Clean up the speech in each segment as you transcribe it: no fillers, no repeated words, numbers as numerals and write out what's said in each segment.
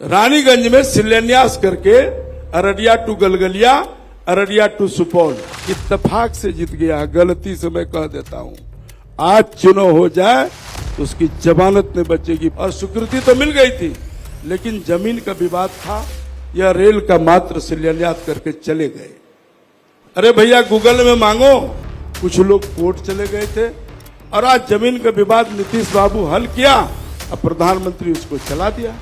रानीगंज में शिलान्यास करके अररिया टू गलगलिया, अररिया टू सुपौल इत्तेफाक से जीत गया। गलती से मैं कह देता हूं, आज चुनाव हो जाए तो उसकी जमानत नहीं बचेगी। और स्वीकृति तो मिल गई थी, लेकिन जमीन का विवाद था, यह रेल का मात्र शिलान्यास करके चले गए। अरे भैया गूगल में मांगो, कुछ लोग कोर्ट चले गए थे और आज जमीन का विवाद नीतीश बाबू हल किया और प्रधानमंत्री उसको चला दिया।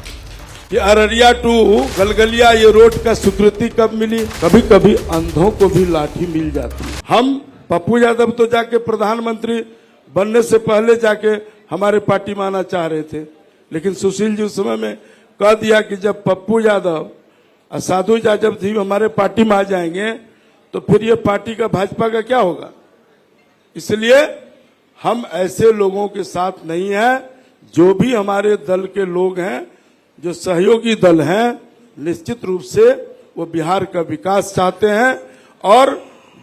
ये अररिया टू गलगलिया ये रोड का स्वीकृति कब मिली? कभी कभी अंधों को भी लाठी मिल जाती है। हम पप्पू यादव तो जाके प्रधानमंत्री बनने से पहले जाके हमारे पार्टी में आना चाह रहे थे, लेकिन सुशील जी उस समय में कह दिया कि जब पप्पू यादव और साधु यादव जी हमारे पार्टी में आ जाएंगे तो फिर ये पार्टी का भाजपा का क्या होगा। इसलिए हम ऐसे लोगों के साथ नहीं हैं। जो भी हमारे दल के लोग हैं, जो सहयोगी दल हैं, निश्चित रूप से वो बिहार का विकास चाहते हैं और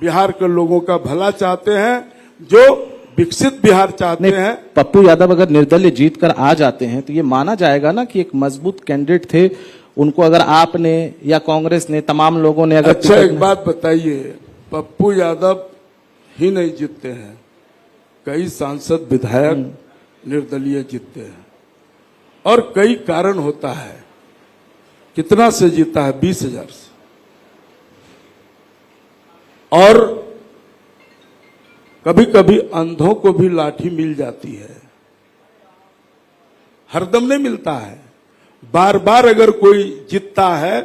बिहार के लोगों का भला चाहते हैं, जो विकसित बिहार चाहते हैं। पप्पू यादव अगर निर्दलीय जीत कर आ जाते हैं तो ये माना जाएगा ना कि एक मजबूत कैंडिडेट थे, उनको अगर आपने या कांग्रेस ने, तमाम लोगों ने अगर अच्छा एक बात बताइए, पप्पू यादव ही नहीं जीतते हैं, कई सांसद विधायक निर्दलीय जीतते हैं और कई कारण होता है। कितना से जीता है? 20,000 से। और कभी कभी अंधों को भी लाठी मिल जाती है, हरदम नहीं मिलता है। बार बार अगर कोई जीतता है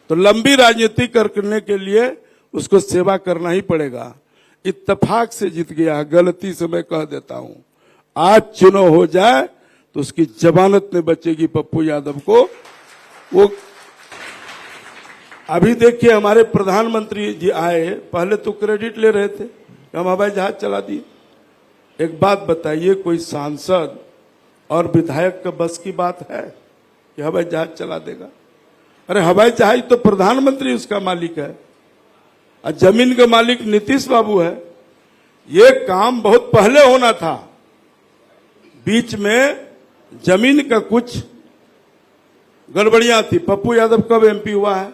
तो लंबी राजनीति करने के लिए उसको सेवा करना ही पड़ेगा। इत्तेफाक से जीत गया। गलती से मैं कह देता हूं, आज चुनाव हो जाए तो उसकी जमानत नहीं बचेगी पप्पू यादव को। वो अभी देखिए हमारे प्रधानमंत्री जी आए, पहले तो क्रेडिट ले रहे थे, हम हवाई जहाज चला दिए। एक बात बताइए, कोई सांसद और विधायक का बस की बात है कि हवाई जहाज चला देगा? अरे हवाई जहाज तो प्रधानमंत्री उसका मालिक है और जमीन का मालिक नीतीश बाबू है। ये काम बहुत पहले होना था। बीच में जमीन का कुछ गड़बड़ियां थी। पप्पू यादव कब एमपी हुआ है?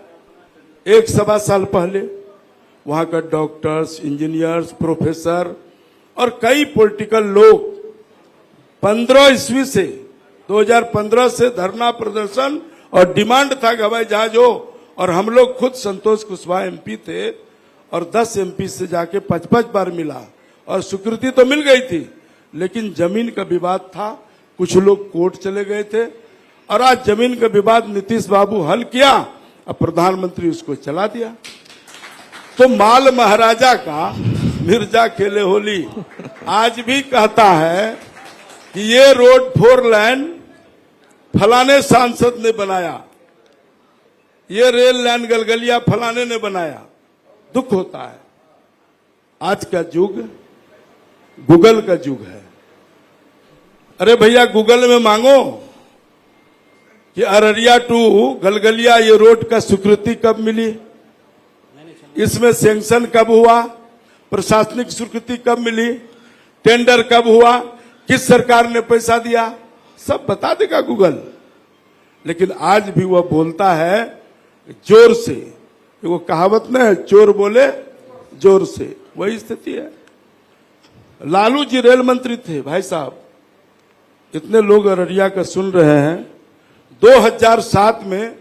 1-1.25 साल पहले। वहां का डॉक्टर्स, इंजीनियर्स, प्रोफेसर और कई पॉलिटिकल लोग 15 ईस्वी से 2015 से धरना प्रदर्शन और डिमांड था कि हवाई जहाज हो। और हम लोग खुद संतोष कुशवाहा एमपी थे और 10 एमपी से जाके 5-5 बार मिला और स्वीकृति तो मिल गई थी, लेकिन जमीन का विवाद था, कुछ लोग कोर्ट चले गए थे और आज जमीन का विवाद नीतीश बाबू हल किया और प्रधानमंत्री उसको चला दिया। तो माल महाराजा का मिर्जा खेले होली आज भी कहता है कि ये रोड 4 लाइन फलाने सांसद ने बनाया, ये रेल लाइन गलगलिया फलाने ने बनाया। दुख होता है। आज का युग गूगल का युग है। अरे भैया गूगल में मांगो कि अररिया टू गलगलिया ये रोड का स्वीकृति कब मिली, इसमें सैंक्शन कब हुआ, प्रशासनिक स्वीकृति कब मिली, टेंडर कब हुआ, किस सरकार ने पैसा दिया, सब बता देगा गूगल। लेकिन आज भी वह बोलता है जोर से। वो कहावत न है, चोर बोले जोर से, वही स्थिति है। लालू जी रेल मंत्री थे भाई साहब, इतने लोग अररिया का सुन रहे हैं। 2007 में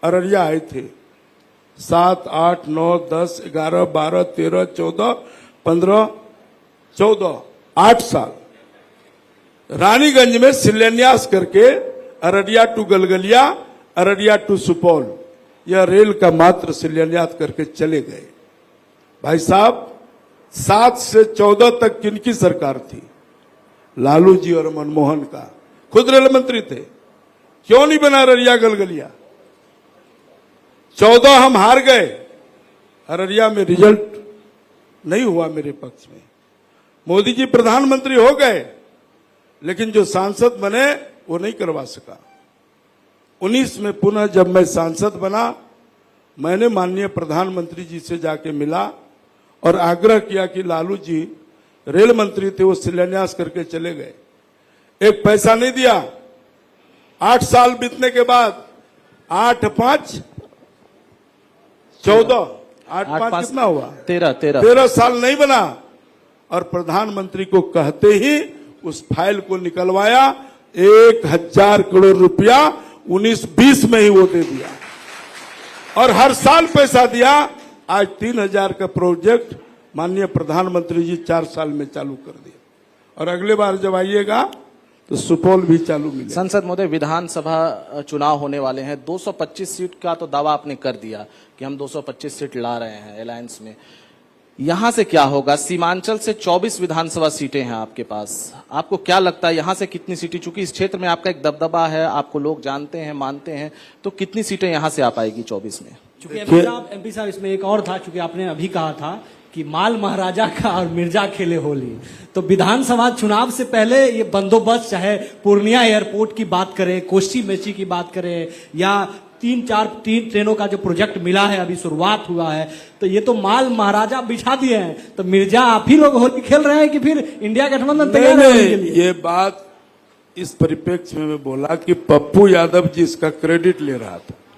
अररिया आए थे। 7, 8, 9, 10, 11, 12, 13, 14, 15, 14, 8 साल रानीगंज में शिलान्यास करके अररिया टू गलगलिया, अररिया टू सुपौल यह रेल का मात्र शिलान्यास करके चले गए। भाई साहब 7 से 14 तक किनकी सरकार थी? लालू जी और मनमोहन का। खुद रेल मंत्री थे। क्यों नहीं बना अररिया गलगलिया? 14 हम हार गए, अररिया में रिजल्ट नहीं हुआ मेरे पक्ष में। मोदी जी प्रधानमंत्री हो गए, लेकिन जो सांसद बने वो नहीं करवा सका। 19 में पुनः जब मैं सांसद बना, मैंने माननीय प्रधानमंत्री जी से जाके मिला और आग्रह किया कि लालू जी रेल मंत्री थे, वो शिलान्यास करके चले गए, एक पैसा नहीं दिया। 8 साल बीतने के बाद 8 5 14 8 5 5 कितना हुआ? 13 साल नहीं बना और प्रधानमंत्री को कहते ही उस फाइल को निकलवाया। 1000 करोड़ रुपया 19-20 में ही वो दे दिया और हर साल पैसा दिया। आज 3000 का प्रोजेक्ट माननीय प्रधानमंत्री जी 4 साल में चालू कर दिया और अगले बार जब आइएगा तो सुपौल भी चालू मिलेगा। संसद महोदय, विधानसभा चुनाव होने वाले हैं। 225 सीट का तो दावा आपने कर दिया कि हम 225 सीट ला रहे हैं अलायंस में। यहां से क्या होगा? सीमांचल से 24 विधानसभा सीटें हैं आपके पास। आपको क्या लगता है यहां से कितनी सीटें, चूंकि इस क्षेत्र में आपका एक दबदबा है, आपको लोग जानते हैं, मानते हैं, तो कितनी सीटें यहां से आ पाएगी 24 में? चूंकि एमपी साहब इसमें एक और था, चूंकि आपने अभी कहा था कि माल महाराजा का और मिर्जा खेले होली, तो विधानसभा चुनाव से पहले ये बंदोबस्त, चाहे पूर्णिया एयरपोर्ट की बात करें, कोसी मेची की बात करें, या 3 ट्रेनों का जो प्रोजेक्ट मिला है, अभी शुरुआत हुआ है, तो ये तो माल महाराजा बिछा दिए हैं। तो मिर्जा आप ही लोग होली खेल रहे हैं कि फिर इंडिया गठबंधन तैयार है होने के लिए? ये बात इस परिप्रेक्ष्य में मैं बोला कि पप्पू यादव जी इसका क्रेडिट ले रहा था।